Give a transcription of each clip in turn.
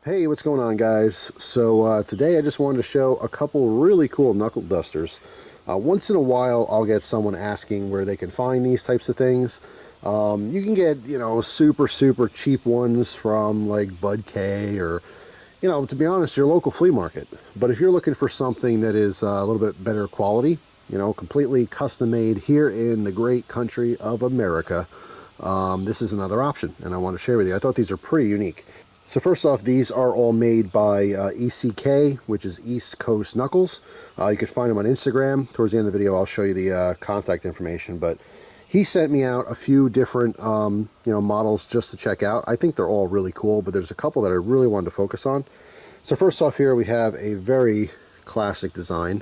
Hey, what's going on, guys? So today I just wanted to show a couple really cool knuckle dusters. Once in a while I'll get someone asking where they can find these types of things. You can get, super cheap ones from like Bud K or, to be honest, your local flea market. But if you're looking for something that is a little bit better quality, completely custom made here in the great country of America, this is another option, and I want to share with you. I thought these are pretty unique. So first off, these are all made by ECK, which is East Coast Knuckles. You can find them on Instagram. Towards the end of the video, I'll show you the contact information. But he sent me out a few different, models just to check out. I think they're all really cool, but there's a couple that I really wanted to focus on. So first off here, we have a very classic design.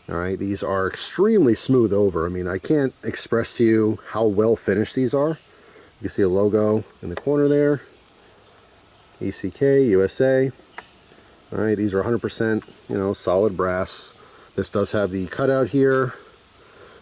All right, these are extremely smooth over. I mean, I can't express to you how well finished these are. You can see a logo in the corner there. ECK, USA. All right, these are 100%, solid brass. This does have the cutout here,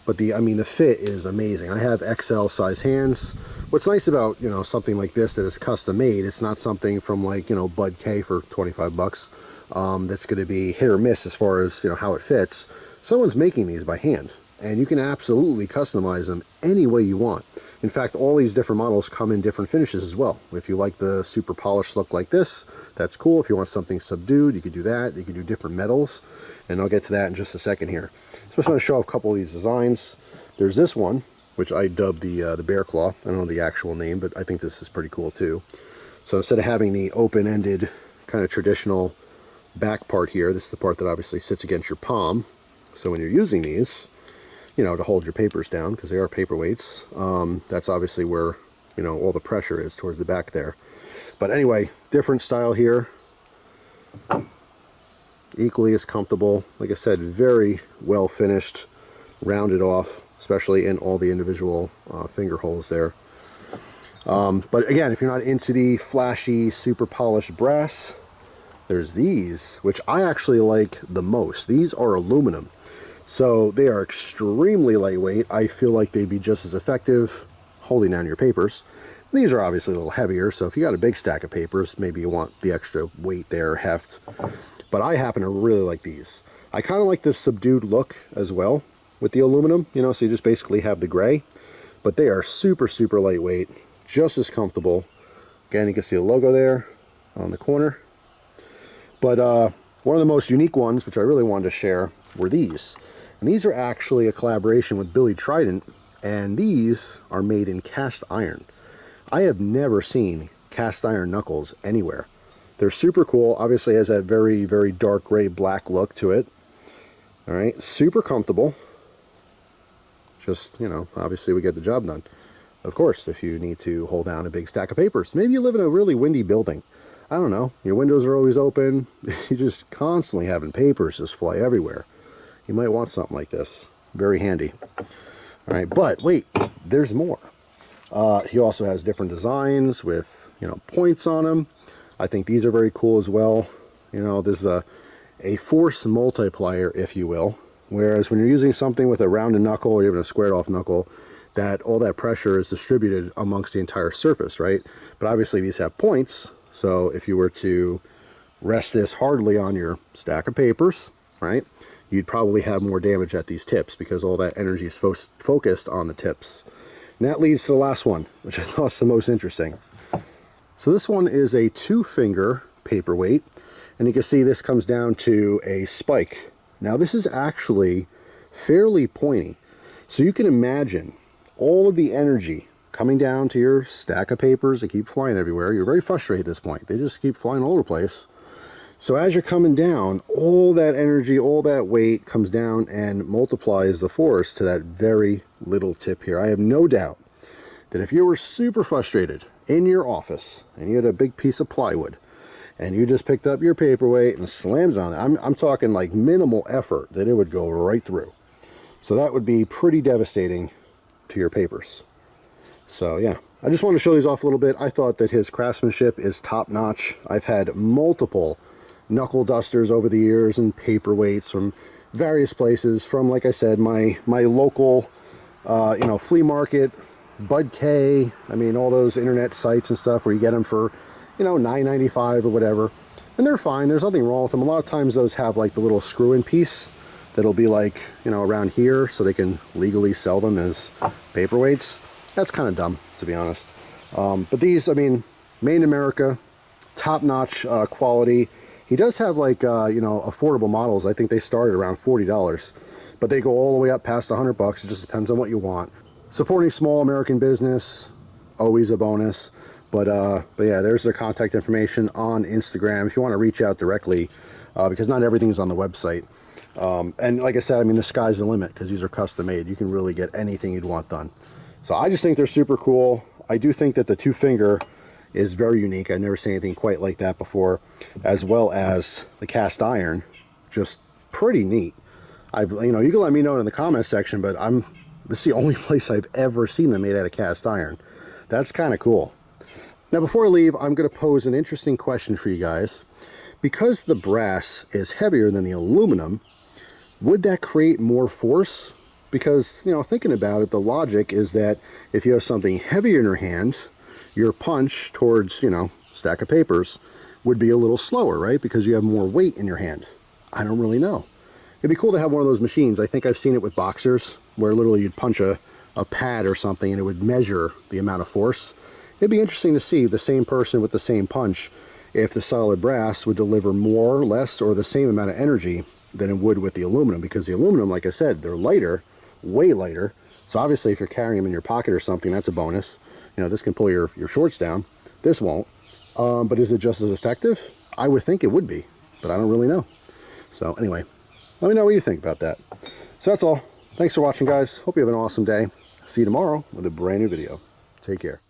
but the fit is amazing. I have XL size hands. What's nice about, something like this that is custom made, it's not something from like, Bud K for 25 bucks. That's going to be hit or miss as far as, how it fits. Someone's making these by hand, and you can absolutely customize them any way you want. In fact, all these different models come in different finishes as well. If you like the super polished look like this, that's cool. If you want something subdued, you could do that. You can do different metals, and I'll get to that in just a second here. So I just want to show off a couple of these designs. There's this one, which I dubbed the bear claw. I don't know the actual name, but I think this is pretty cool too. So instead of having the open-ended kind of traditional back part here, this is the part that obviously sits against your palm. So when you're using these, to hold your papers down, because they are paperweights, that's obviously where, all the pressure is towards the back there. But anyway, different style here. Equally as comfortable. Like I said, very well finished, rounded off, especially in all the individual finger holes there. But again, if you're not into the flashy, super polished brass, there's these, which I actually like the most. These are aluminum. So they are extremely lightweight. I feel like they'd be just as effective holding down your papers. These are obviously a little heavier, so if you got a big stack of papers, maybe you want the extra weight there, heft. But I happen to really like these. I kind of like the subdued look as well with the aluminum, so you just basically have the gray. But they are super lightweight, just as comfortable. Again, you can see a logo there on the corner. But one of the most unique ones, which I really wanted to share, were these. And these are actually a collaboration with Billy Trident, and these are made in cast iron. I have never seen cast iron knuckles anywhere. They're super cool. Obviously, it has that very dark gray black look to it. All right, super comfortable. Just, obviously we get the job done. Of course, if you need to hold down a big stack of papers. Maybe you live in a really windy building. I don't know. Your windows are always open. You're just constantly having papers just fly everywhere. You might want something like this. Very handy. All right, but wait, there's more. He also has different designs with, points on them. I think these are very cool as well. There's a force multiplier, if you will. Whereas when you're using something with a rounded knuckle or even a squared off knuckle, that all that pressure is distributed amongst the entire surface, right? But obviously these have points. So if you were to rest this hardly on your stack of papers, right, you'd probably have more damage at these tips because all that energy is focused on the tips. And that leads to the last one, which I thought was the most interesting. So this one is a 2-finger paperweight, and you can see this comes down to a spike. Now this is actually fairly pointy. So you can imagine all of the energy coming down to your stack of papers that keep flying everywhere. You're very frustrated at this point. They just keep flying all over the place. So as you're coming down, all that energy, all that weight comes down and multiplies the force to that very little tip here. I have no doubt that if you were super frustrated in your office and you had a big piece of plywood and you just picked up your paperweight and slammed it on it, I'm talking like minimal effort, that it would go right through. So that would be pretty devastating to your papers. So yeah, I just wanted to show these off a little bit. I thought that his craftsmanship is top notch. I've had multiple knuckle dusters over the years and paperweights from various places, from, like I said, my local flea market, Bud K, all those internet sites and stuff where you get them for you know, $9.95 or whatever. And they're fine. There's nothing wrong with them. A lot of times those have like the little screw-in piece that'll be like, you know, around here so they can legally sell them as paperweights. That's kind of dumb, to be honest. But these, I mean, made in America, top-notch quality. He does have like, you know, affordable models. I think they start at around $40, but they go all the way up past $100. It just depends on what you want. Supporting small American business, always a bonus. But yeah, there's their contact information on Instagram if you want to reach out directly, because not everything's on the website. And like I said, I mean, the sky's the limit because these are custom made. You can really get anything you'd want done. So I just think they're super cool. I do think that the 2-finger is very unique. I've never seen anything quite like that before, as well as the cast iron. Just pretty neat. You know, you can let me know in the comment section, but this is the only place I've ever seen them made out of cast iron. That's kind of cool. Now, before I leave, I'm going to pose an interesting question for you guys. Because the brass is heavier than the aluminum, would that create more force? Because, you know, thinking about it, the logic is that if you have something heavier in your hand, your punch towards, you know, stack of papers would be a little slower, right? Because you have more weight in your hand. I don't really know. It'd be cool to have one of those machines. I think I've seen it with boxers, where literally you'd punch a pad or something and it would measure the amount of force. It'd be interesting to see the same person with the same punch, if the solid brass would deliver more, less, or the same amount of energy than it would with the aluminum. Because the aluminum, like I said, they're lighter, way lighter. So obviously if you're carrying them in your pocket or something, that's a bonus. You know, this can pull your shorts down. This won't. But is it just as effective? I would think it would be, but I don't really know. So anyway, let me know what you think about that. So that's all. Thanks for watching, guys. Hope you have an awesome day. See you tomorrow with a brand new video. Take care.